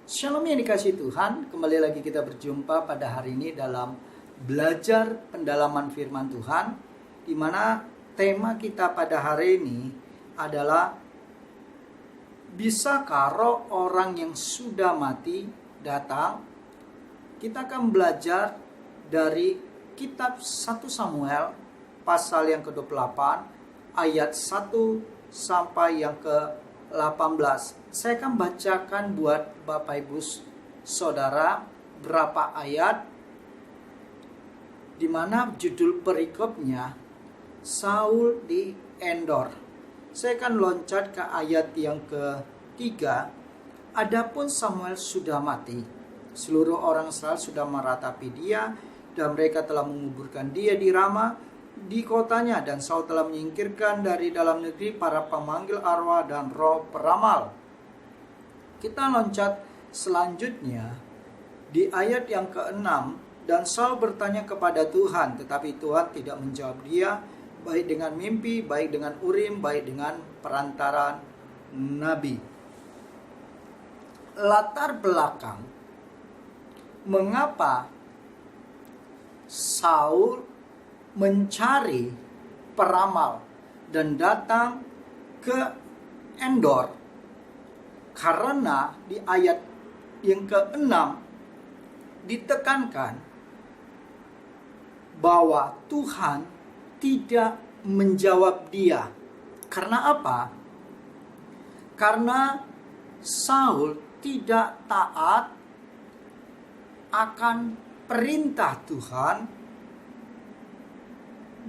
Shalom yang dikasihi Tuhan, kembali lagi kita berjumpa pada hari ini dalam belajar pendalaman firman Tuhan, di mana tema kita pada hari ini adalah bisakah roh orang yang sudah mati datang? Kita akan belajar dari kitab 1 Samuel pasal yang ke-28 ayat 1 sampai yang ke-18. Saya akan bacakan buat Bapak Ibu Saudara berapa ayat di mana judul perikopnya Saul di Endor. Saya akan loncat ke ayat yang ketiga. Adapun Samuel sudah mati, seluruh orang Israel sudah meratapi dia, dan mereka telah menguburkan dia di Rama di kotanya, dan Saul telah menyingkirkan dari dalam negeri para pemanggil arwah dan roh peramal. Kita loncat selanjutnya di ayat yang ke-6. Dan Saul bertanya kepada Tuhan, tetapi Tuhan tidak menjawab dia, baik dengan mimpi, baik dengan urim, baik dengan perantaraan nabi. Latar belakang mengapa Saul mencari peramal dan datang ke Endor, karena di ayat yang ke-6 ditekankan bahwa Tuhan tidak menjawab dia. Karena apa? Karena Saul tidak taat akan perintah Tuhan,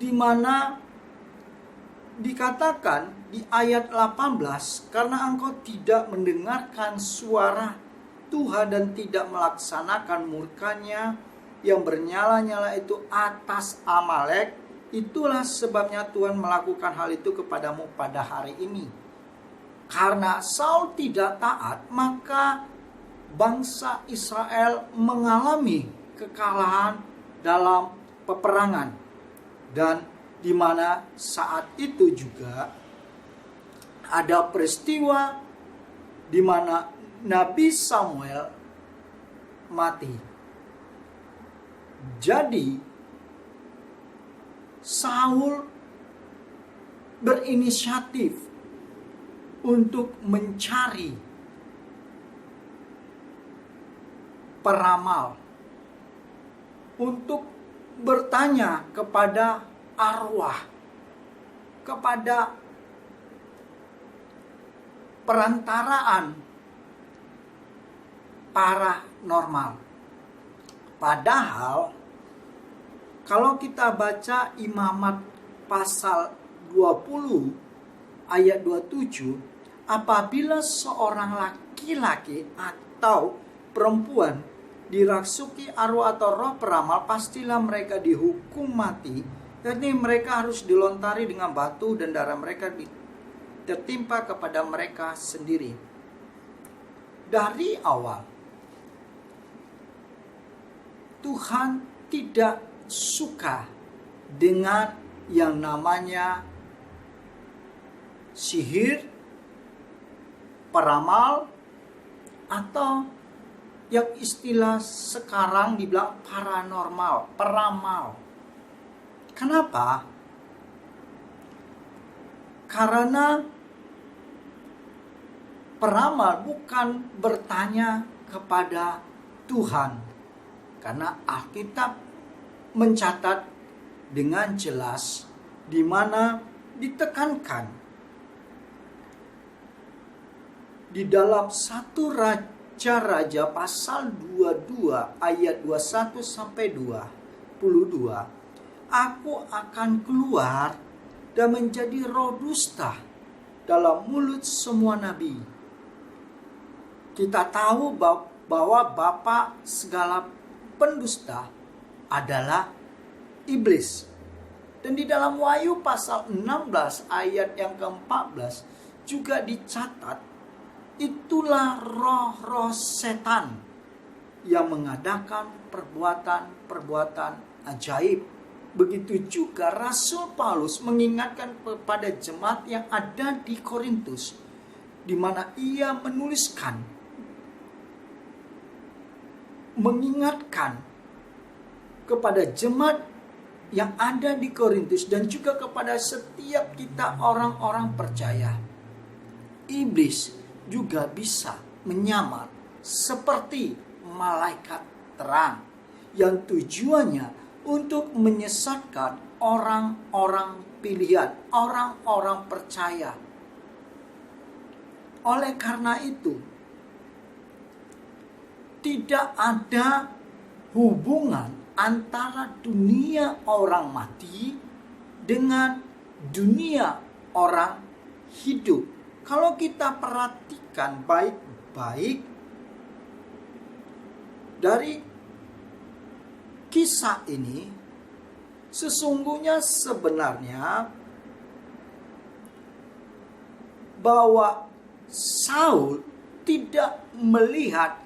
di mana dikatakan di ayat 18, karena engkau tidak mendengarkan suara Tuhan dan tidak melaksanakan murkanya yang bernyala-nyala itu atas Amalek, itulah sebabnya Tuhan melakukan hal itu kepadamu pada hari ini. Karena Saul tidak taat, maka bangsa Israel mengalami kekalahan dalam peperangan. Dan di mana saat itu juga ada peristiwa di mana Nabi Samuel mati. Jadi Saul berinisiatif untuk mencari peramal, untuk bertanya kepada arwah, kepada perantaraan paranormal. Padahal kalau kita baca Imamat pasal 20 ayat 27, apabila seorang laki-laki atau perempuan dirasuki arwah atau roh peramal, pastilah mereka dihukum mati. Jadi mereka harus dilontari dengan batu dan darah mereka tertimpa kepada mereka sendiri. Dari awal Tuhan tidak suka dengan yang namanya sihir, peramal, atau yang istilah sekarang dibilang paranormal, peramal. Kenapa? Karena peramal bukan bertanya kepada Tuhan. Karena Alkitab mencatat dengan jelas di mana ditekankan di dalam 1 Raja pasal 22 ayat 21 sampai 22, aku akan keluar dan menjadi roh dusta dalam mulut semua nabi. Kita tahu bahwa bapa segala pendusta adalah iblis. Dan di dalam Wahyu pasal 16 ayat yang ke-14 juga dicatat, itulah roh-roh setan yang mengadakan perbuatan-perbuatan ajaib. Begitu juga Rasul Paulus mengingatkan kepada jemaat yang ada di Korintus, di mana ia menuliskan mengingatkan kepada jemaat yang ada di Korintus dan juga kepada setiap kita orang-orang percaya. Iblis juga bisa menyamar seperti malaikat terang yang tujuannya untuk menyesatkan orang-orang pilihan, orang-orang percaya. Oleh karena itu, tidak ada hubungan antara dunia orang mati dengan dunia orang hidup. Kalau kita perhatikan baik-baik dari kisah ini, sesungguhnya sebenarnya bahwa Saul tidak melihat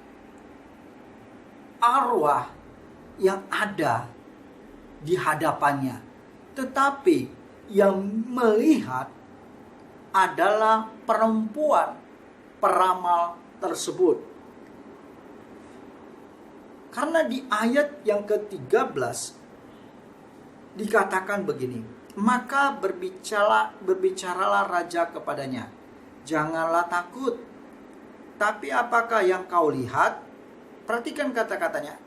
arwah yang ada di hadapannya, tetapi yang melihat adalah perempuan peramal tersebut. Karena di ayat yang ke-13 dikatakan begini, maka berbicaralah raja kepadanya, janganlah takut, tapi apakah yang kau lihat? Perhatikan kata-katanya.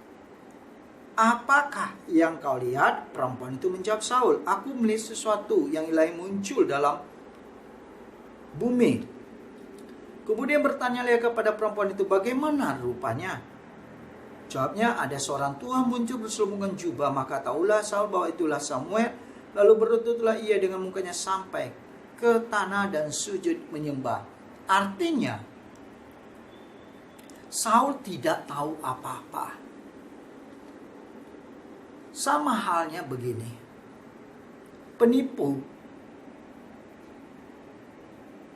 Apakah yang kau lihat? Perempuan itu menjawab Saul, aku melihat sesuatu yang ilahi muncul dalam bumi. Kemudian bertanyalah kepada perempuan itu, bagaimana rupanya? Jawabnya, ada seorang tua muncul berselubungkan jubah, maka taulah Saul bahwa itulah Samuel. Lalu berlututlah ia dengan mukanya sampai ke tanah dan sujud menyembah. Artinya, Saul tidak tahu apa-apa. Sama halnya begini, penipu,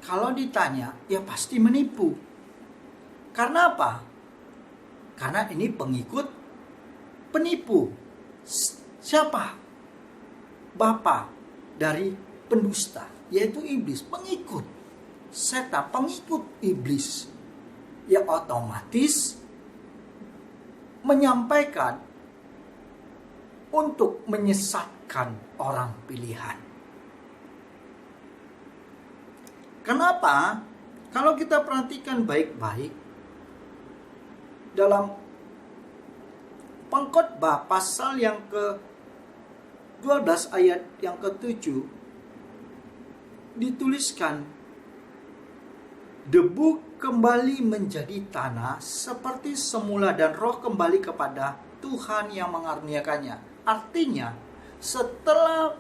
kalau ditanya, ya pasti menipu. Karena apa? Karena ini pengikut penipu. Siapa? Bapa dari pendusta, yaitu iblis, pengikut setan, pengikut iblis. Ya otomatis menyampaikan untuk menyesatkan orang pilihan. Kenapa? Kalau kita perhatikan baik-baik dalam Pengkhotbah pasal yang ke-12 ayat yang ke-7 dituliskan, debu kembali menjadi tanah seperti semula dan roh kembali kepada Tuhan yang mengaruniakannya. Artinya, setelah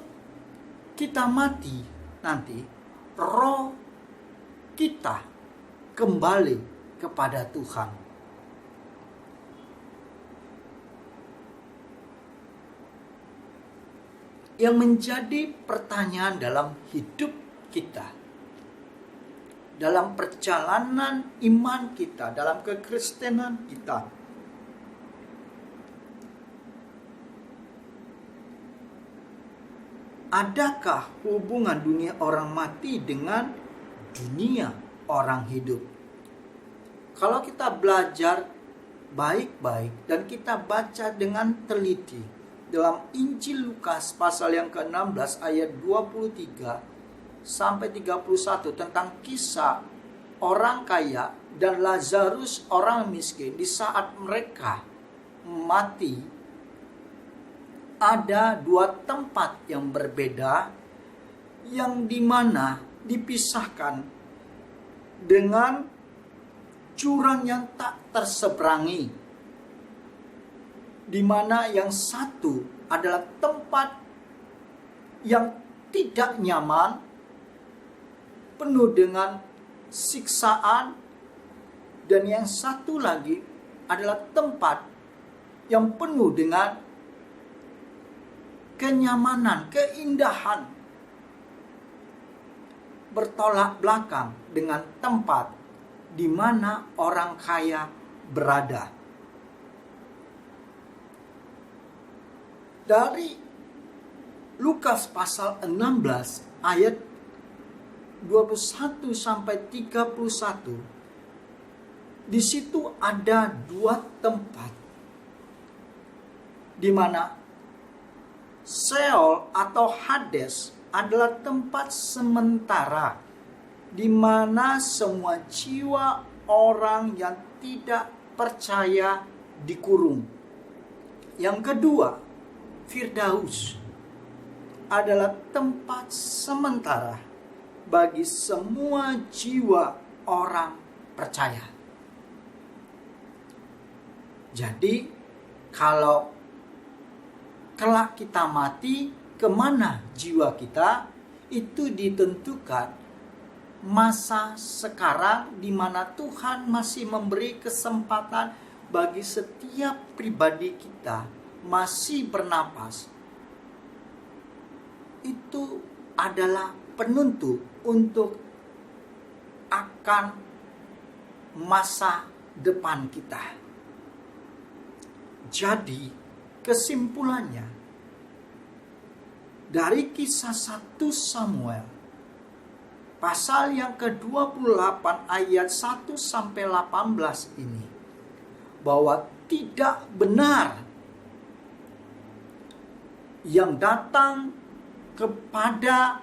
kita mati nanti, roh kita kembali kepada Tuhan. Yang menjadi pertanyaan dalam hidup kita, dalam perjalanan iman kita, dalam kekristenan kita, adakah hubungan dunia orang mati dengan dunia orang hidup? Kalau kita belajar baik-baik dan kita baca dengan teliti dalam Injil Lukas pasal yang ke-16 ayat 23 sampai 31 tentang kisah orang kaya dan Lazarus orang miskin, di saat mereka mati, ada dua tempat yang berbeda yang dimana dipisahkan dengan jurang yang tak terseberangi, di mana yang satu adalah tempat yang tidak nyaman, penuh dengan siksaan, dan yang satu lagi adalah tempat yang penuh dengan kenyamanan, keindahan, bertolak belakang dengan tempat di mana orang kaya berada. Dari Lukas pasal 16 ayat 21 sampai 31, di situ ada dua tempat di mana Sheol atau Hades adalah tempat sementara di mana semua jiwa orang yang tidak percaya dikurung. Yang kedua, Firdaus adalah tempat sementara bagi semua jiwa orang percaya. Jadi, kalau kelak kita mati, kemana jiwa kita? Itu ditentukan masa sekarang di mana Tuhan masih memberi kesempatan bagi setiap pribadi kita masih bernapas. Itu adalah penentu untuk akan masa depan kita. Jadi, kesimpulannya dari kisah 1 Samuel pasal yang ke-28 ayat 1 sampai 18 ini, bahwa tidak benar yang datang kepada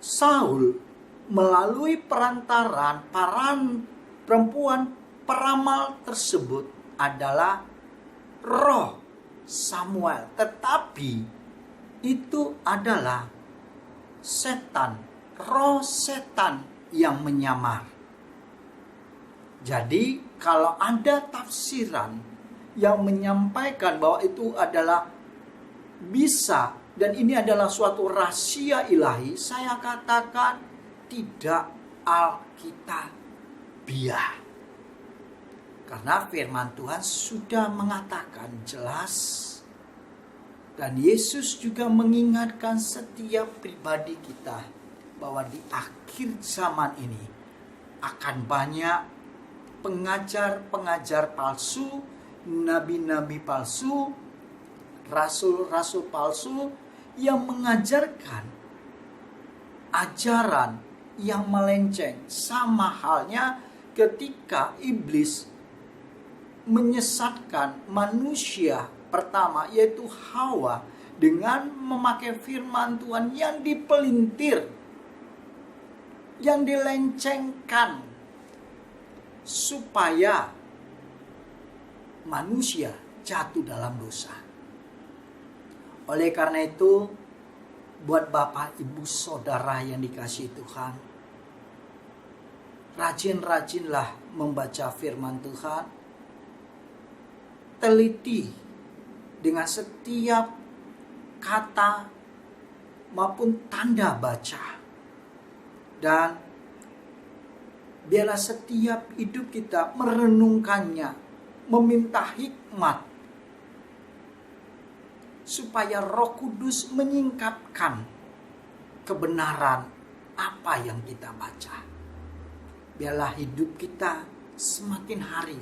Saul melalui perantaran para perempuan peramal tersebut adalah roh Samuel, tetapi itu adalah setan, roh setan yang menyamar. Jadi kalau ada tafsiran yang menyampaikan bahwa itu adalah bisa dan ini adalah suatu rahasia ilahi, saya katakan tidak alkitabiah. Karena firman Tuhan sudah mengatakan jelas, dan Yesus juga mengingatkan setiap pribadi kita bahwa di akhir zaman ini akan banyak pengajar-pengajar palsu, nabi-nabi palsu, rasul-rasul palsu yang mengajarkan ajaran yang melenceng. Sama halnya ketika iblis menyesatkan manusia pertama, yaitu Hawa, dengan memakai firman Tuhan yang dipelintir, yang dilencengkan, supaya manusia jatuh dalam dosa. Oleh karena itu, buat Bapak, Ibu, Saudara yang dikasihi Tuhan, rajin-rajinlah membaca firman Tuhan, teliti dengan setiap kata maupun tanda baca, dan biarlah setiap hidup kita merenungkannya, meminta hikmat supaya Roh Kudus menyingkapkan kebenaran apa yang kita baca. Biarlah hidup kita semakin hari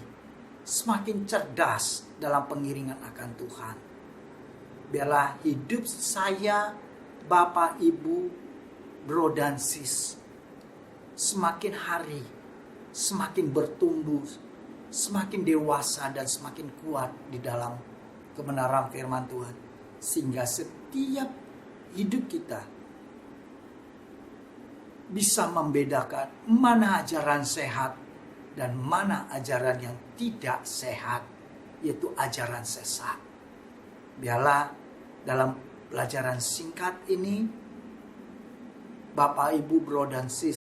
semakin cerdas dalam pengiringan akan Tuhan. Biarlah hidup saya, Bapak, Ibu, bro dan sis, semakin hari semakin bertumbuh, semakin dewasa dan semakin kuat di dalam kebenaran firman Tuhan, sehingga setiap hidup kita bisa membedakan mana ajaran sehat dan mana ajaran yang tidak sehat, yaitu ajaran sesat. Biarlah dalam pelajaran singkat ini, Bapak, Ibu, bro dan sis,